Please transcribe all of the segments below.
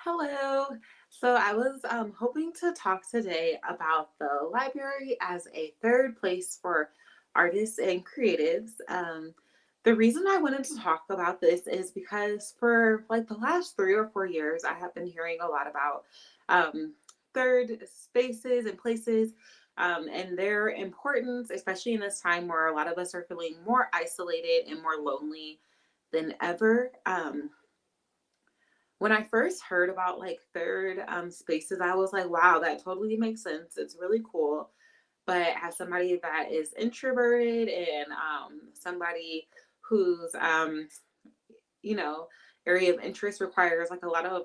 Hello. So I was hoping to talk today about the library as a third place for artists and creatives. The reason I wanted to talk about this is because for like the last 3 or 4 years, I have been hearing a lot about um, third spaces and places and their importance, especially in this time where a lot of us are feeling more isolated and more lonely than ever. When I first heard about like third spaces, I was like, wow, that totally makes sense. It's really cool. But as somebody that is introverted and somebody whose you know area of interest requires like a lot of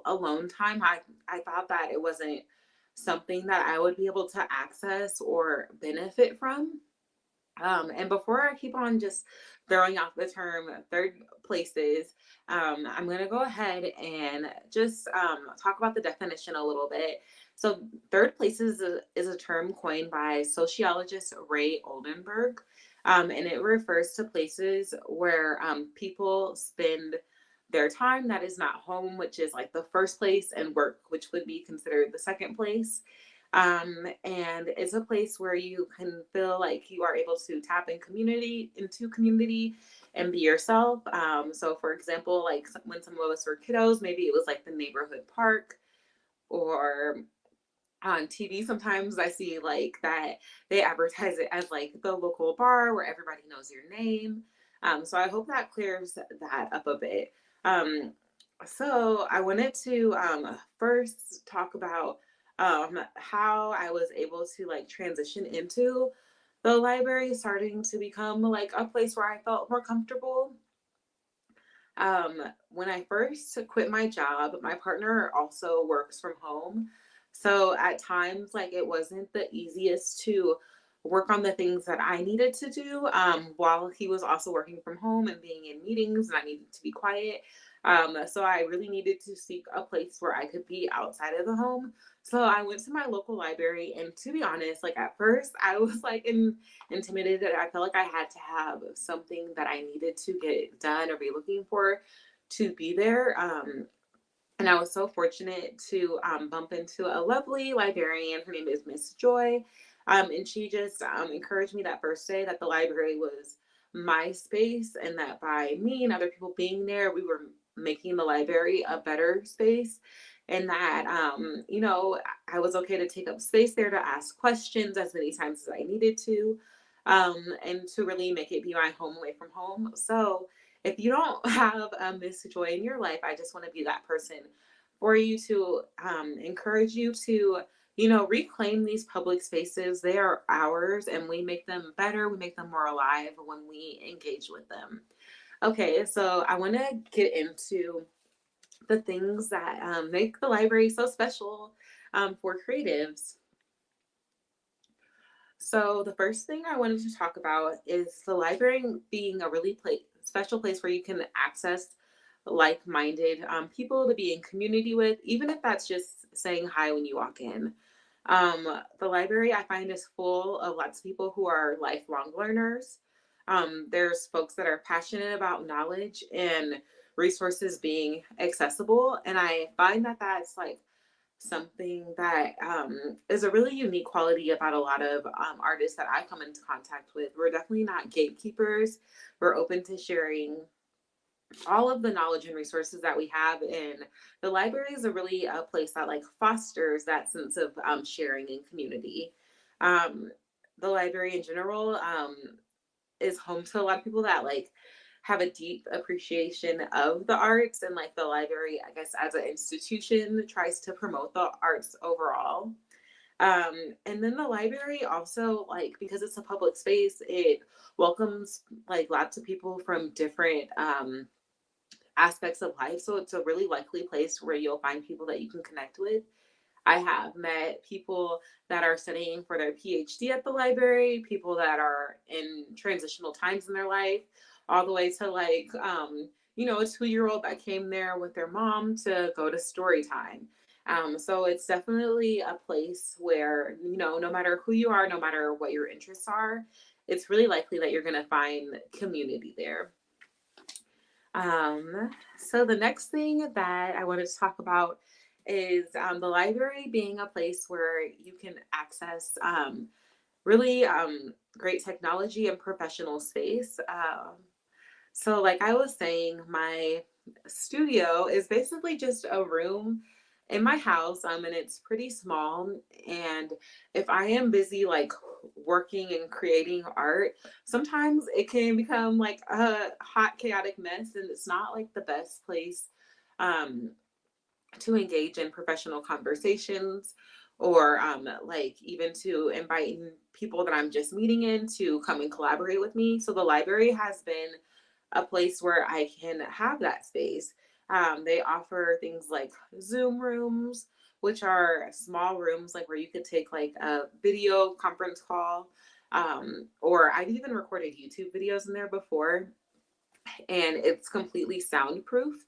alone time, I thought that it wasn't something that I would be able to access or benefit from. And before I keep on just throwing out the term third places, I'm going to go ahead and just talk about the definition a little bit. So, third places is a term coined by sociologist Ray Oldenburg, and it refers to places where people spend their time that is not home, which is like the first place, and work, which would be considered the second place. And it's a place where you can feel like you are able to tap into community and be yourself. So for example, like when some of us were kiddos, maybe it was like the neighborhood park, or on TV sometimes I see like that they advertise it as like the local bar where everybody knows your name. So I hope that clears that up a bit. Um, so I wanted to first talk about how I was able to like transition into the library, starting to become like a place where I felt more comfortable. When I first quit my job, my partner also works from home. So at times, like it wasn't the easiest to work on the things that I needed to do while he was also working from home and being in meetings, and I needed to be quiet. So I really needed to seek a place where I could be outside of the home. So I went to my local library, and to be honest, like at first, I was like intimidated. I felt like I had to have something that I needed to get done or be looking for to be there. And I was so fortunate to bump into a lovely librarian. Her name is Miss Joy. And she just encouraged me that first day that the library was my space, and that by me and other people being there, we were making the library a better space. And that, I was okay to take up space there to ask questions as many times as I needed to, and to really make it be my home away from home. So, if you don't have Miss Joy in your life, I just want to be that person for you to encourage you to, reclaim these public spaces. They are ours, and we make them better. We make them more alive when we engage with them. Okay, so I want to get into the things that make the library so special for creatives. So the first thing I wanted to talk about is the library being a really special place where you can access like-minded people to be in community with, even if that's just saying hi when you walk in. The library I find is full of lots of people who are lifelong learners. There's folks that are passionate about knowledge and resources being accessible, and I find that that's like something that is a really unique quality about a lot of artists that I come into contact with. We're definitely not gatekeepers. We're open to sharing all of the knowledge and resources that we have, and the library is a really a place that like fosters that sense of sharing and community. Um, the library in general is home to a lot of people that like have a deep appreciation of the arts, and like the library, I guess, as an institution tries to promote the arts overall. And then the library also, like, because it's a public space, it welcomes like lots of people from different aspects of life. So it's a really likely place where you'll find people that you can connect with. I have met people that are studying for their PhD at the library, people that are in transitional times in their life, all the way to like, a 2 year old that came there with their mom to go to story time. So it's definitely a place where, no matter who you are, no matter what your interests are, it's really likely that you're going to find community there. So the next thing that I wanted to talk about is the library being a place where you can access really great technology and professional space. So, like I was saying, my studio is basically just a room in my house, and it's pretty small. And if I am busy, like working and creating art, sometimes it can become like a hot, chaotic mess, and it's not like the best place um, to engage in professional conversations or like even to invite people that I'm just meeting in to come and collaborate with me. So the library has been a place where I can have that space. They offer things like Zoom rooms, which are small rooms, like where you could take like a video conference call. Or I've even recorded YouTube videos in there before, and it's completely soundproof,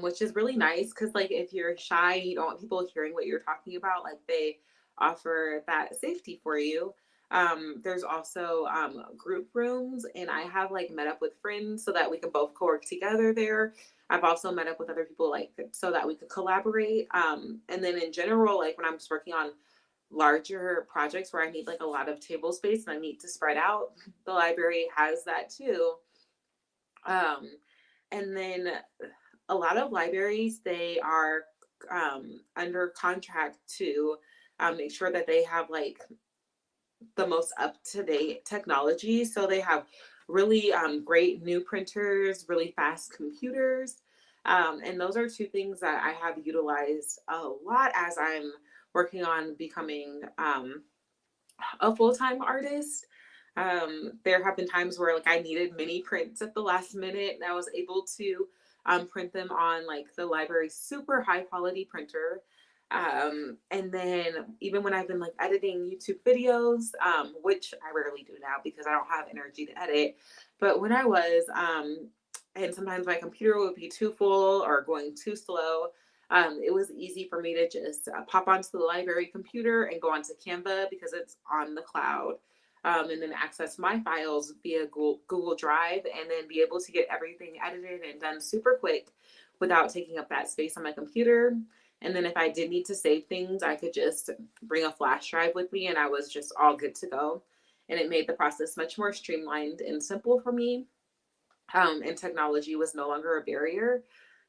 which is really nice because, like, if you're shy, you don't want people hearing what you're talking about, like, they offer that safety for you. There's also group rooms, and I have like met up with friends so that we can both co-work together there. I've also met up with other people like so that we could collaborate. And then in general, like when I'm just working on larger projects where I need like a lot of table space and I need to spread out, the library has that too. Um, and then a lot of libraries, they are under contract to make sure that they have like the most up to date technology. So they have really great new printers, really fast computers. And those are two things that I have utilized a lot as I'm working on becoming a full time artist. There have been times where like I needed mini prints at the last minute, and I was able to print them on like the library's super high quality printer. And then even when I've been like editing YouTube videos, which I rarely do now because I don't have energy to edit, but when I was, and sometimes my computer would be too full or going too slow. It was easy for me to just pop onto the library computer and go onto Canva because it's on the cloud, and then access my files via Google Drive, and then be able to get everything edited and done super quick without taking up that space on my computer. And then if I did need to save things, I could just bring a flash drive with me and I was just all good to go. And it made the process much more streamlined and simple for me. And technology was no longer a barrier.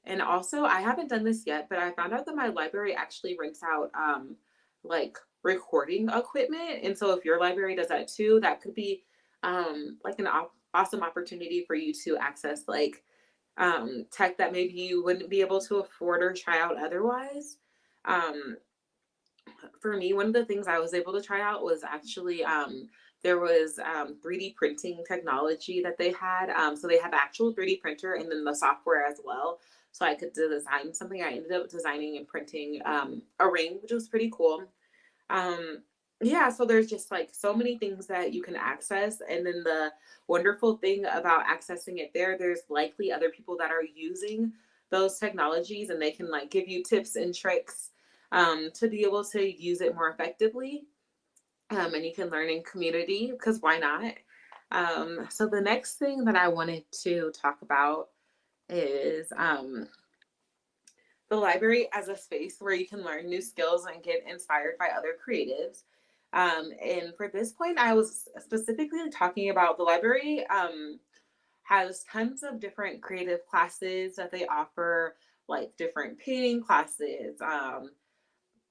And also, I haven't done this yet, but I found out that my library actually rents out like recording equipment. And so, if your library does that too, that could be like an awesome opportunity for you to access like tech that maybe you wouldn't be able to afford or try out otherwise. Um, for me, one of the things I was able to try out was actually there was 3D printing technology that they had. So they have actual 3D printer and then the software as well. So I could design something. I ended up designing and printing a ring, which was pretty cool. Um, yeah, so there's just like so many things that you can access. And then the wonderful thing about accessing it there, there's likely other people that are using those technologies and they can like give you tips and tricks to be able to use it more effectively. And you can learn in community because why not? So the next thing that I wanted to talk about is the library as a space where you can learn new skills and get inspired by other creatives. And for this point, I was specifically talking about the library has tons of different creative classes that they offer, like different painting classes,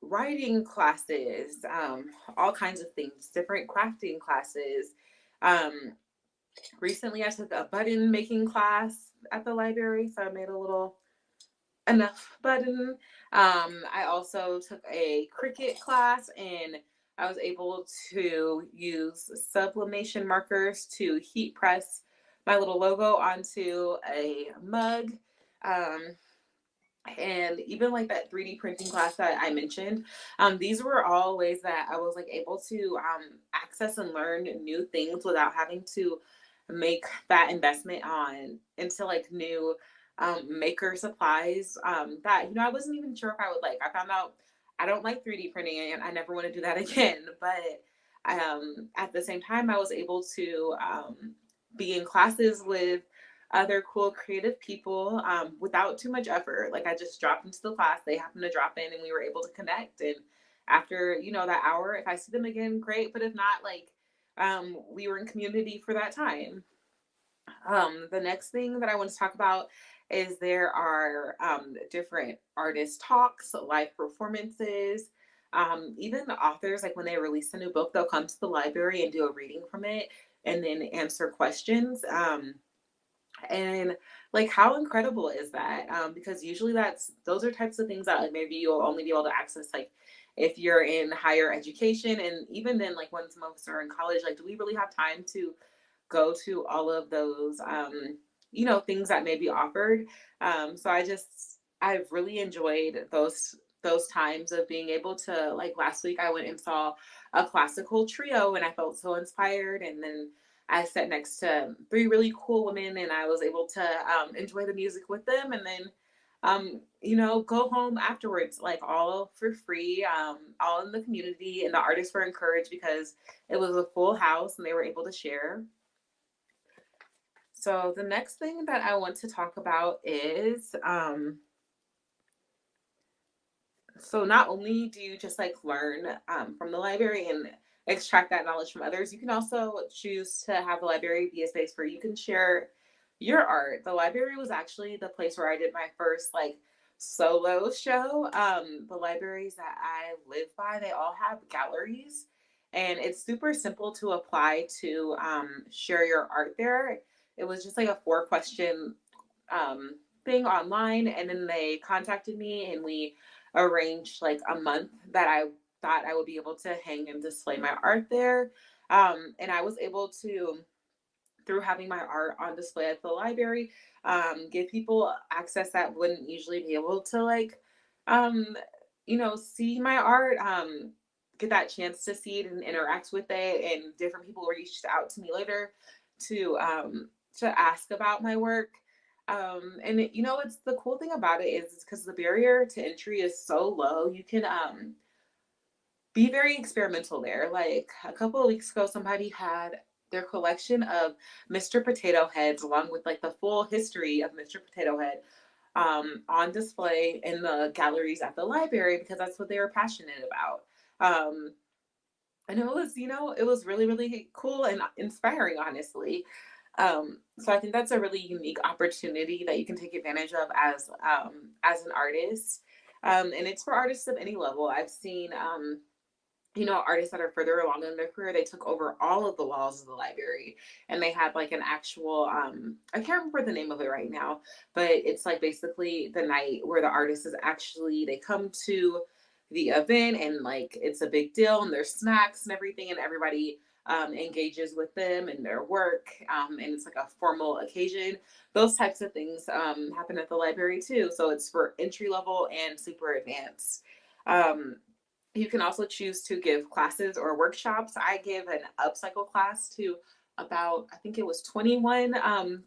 writing classes, all kinds of things, different crafting classes. Um, Recently, I took a button making class at the library, so I made a little enough button. I also took a Cricut class and I was able to use sublimation markers to heat press my little logo onto a mug. Um, and even like that 3D printing class that I mentioned, these were all ways that I was like able to access and learn new things without having to make that investment on into like new maker supplies that I wasn't even sure if I would like. I found out I don't like 3D printing and I never want to do that again. But at the same time, I was able to be in classes with other cool creative people without too much effort. Like I just dropped into the class, they happened to drop in, and we were able to connect. And after, that hour, if I see them again, great. But if not, like we were in community for that time. The next thing that I want to talk about is there are different artist talks, live performances, even the authors, like when they release a new book, they'll come to the library and do a reading from it and then answer questions. And like, how incredible is that? Because usually those are types of things that like maybe you'll only be able to access like if you're in higher education. And even then, like when some of us are in college, like, do we really have time to go to all of those things that may be offered? So I've really enjoyed those times of being able to, like last week I went and saw a classical trio and I felt so inspired. And then I sat next to three really cool women and I was able to enjoy the music with them. And then go home afterwards, like all for free, all in the community. And the artists were encouraged because it was a full house and they were able to share. So the next thing that I want to talk about is so not only do you just like learn from the library and extract that knowledge from others, you can also choose to have the library be a space where you can share your art. The library was actually the place where I did my first like solo show. The libraries that I live by, they all have galleries, and it's super simple to apply to share your art there. It was just like a 4 question thing online, and then they contacted me and we arranged like a month that I thought I would be able to hang and display my art there. And I was able to, through having my art on display at the library, give people access that wouldn't usually be able to like, see my art, get that chance to see it and interact with it. And different people reached out to me later to ask about my work. And it's the cool thing about it is because the barrier to entry is so low, you can be very experimental there. Like a couple of weeks ago, somebody had their collection of Mr. Potato Heads, along with like the full history of Mr. Potato Head, on display in the galleries at the library because that's what they were passionate about. And it was really, really cool and inspiring, honestly. So I think that's a really unique opportunity that you can take advantage of as an artist. And it's for artists of any level. I've seen artists that are further along in their career, they took over all of the walls of the library and they had like an actual I can't remember the name of it right now, but it's like basically the night where the artist is actually, they come to the event and like it's a big deal and there's snacks and everything and everybody engages with them and their work, and it's like a formal occasion. Those types of things happen at the library too, so it's for entry level and super advanced. You can also choose to give classes or workshops. I give an upcycle class to about, I think it was 21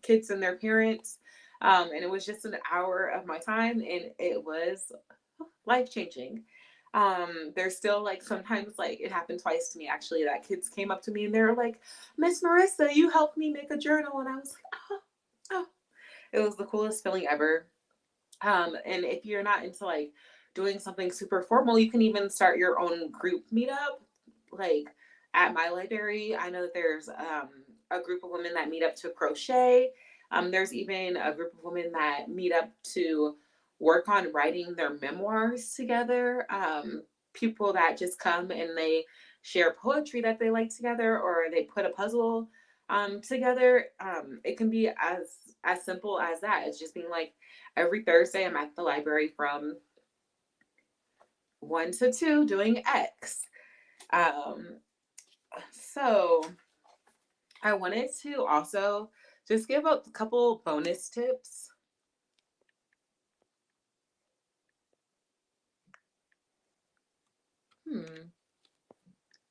kids and their parents. And it was just an hour of my time and it was life changing. There's still like sometimes, like it happened twice to me actually, that kids came up to me and they were like, Miss Marissa, you helped me make a journal. And I was like, oh. It was the coolest feeling ever. And if you're not into like doing something super formal, you can even start your own group meetup. Like at my library, I know that there's a group of women that meet up to crochet. There's even a group of women that meet up to work on writing their memoirs together. People that just come and they share poetry that they like together, or they put a puzzle together. It can be as simple as that. It's just being like, every Thursday I'm at the library from 1 to 2 doing X. So I wanted to also just give a couple bonus tips.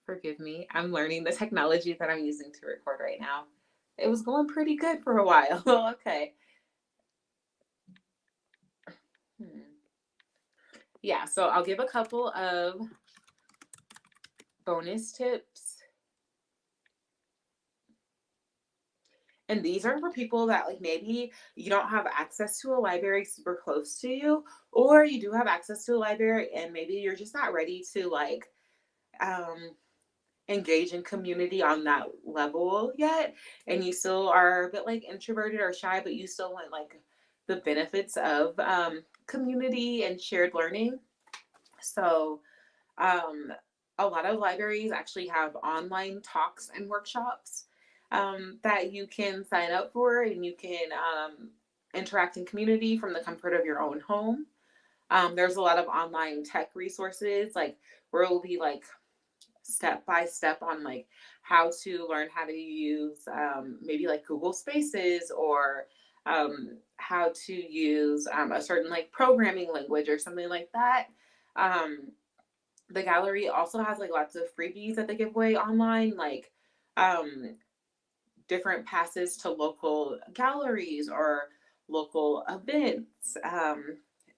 Forgive me. I'm learning the technology that I'm using to record right now. It was going pretty good for a while. Okay. Yeah, so I'll give a couple of bonus tips. And these are for people that like maybe you don't have access to a library super close to you, or you do have access to a library and maybe you're just not ready to like um engage in community on that level yet, and you still are a bit like introverted or shy, but you still want like the benefits of community and shared learning. So um, a lot of libraries actually have online talks and workshops that you can sign up for, and you can interact in community from the comfort of your own home. There's a lot of online tech resources, like where it will be like step by step on like how to learn how to use maybe like Google Spaces, or how to use a certain like programming language or something like that. Um, the gallery also has like lots of freebies that they give away online, like um, different passes to local galleries or local events.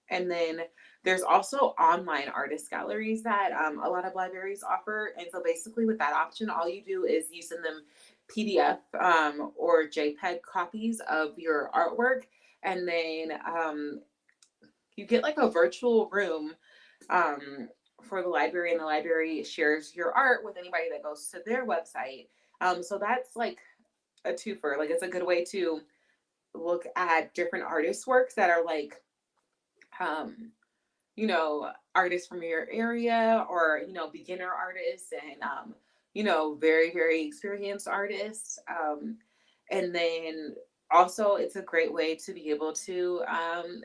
And then there's also online artist galleries that a lot of libraries offer. And so basically, with that option, all you do is you send them PDF or JPEG copies of your artwork, and then you get like a virtual room um, for the library, and the library shares your art with anybody that goes to their website. So that's like a twofer. Like it's a good way to look at different artists' works that are like, um, artists from your area, or beginner artists, and very very experienced artists. And then also, it's a great way to be able to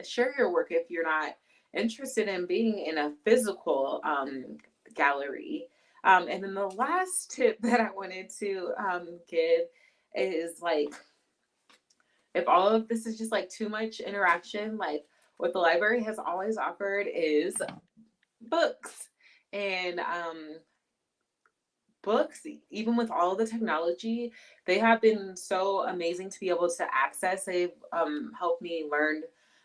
share your work if you're not interested in being in a physical gallery. And then the last tip that I wanted to give is like, if all of this is just like too much interaction, like what the library has always offered is books. And books, even with all of the technology, they have been so amazing to be able to access. They've helped me learn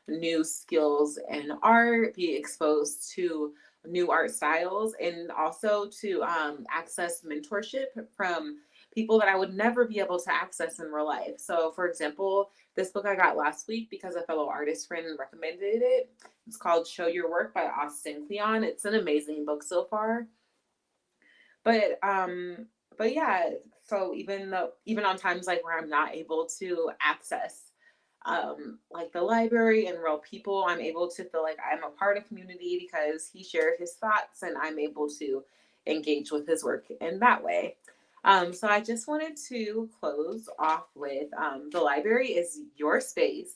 new skills in art, be exposed to new art styles, and also to access mentorship from people that I would never be able to access in real life. So, for example, this book I got last week because a fellow artist friend recommended it. It's called Show Your Work by Austin Kleon. It's an amazing book so far. But yeah, so even on times like where I'm not able to access like the library and real people, I'm able to feel like I'm a part of community because he shared his thoughts and I'm able to engage with his work in that way. So I just wanted to close off with the library is your space.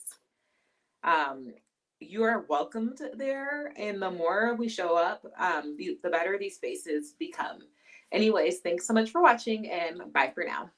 Um, you are welcomed there, and the more we show up, the better these spaces become. Anyways, thanks so much for watching, and bye for now.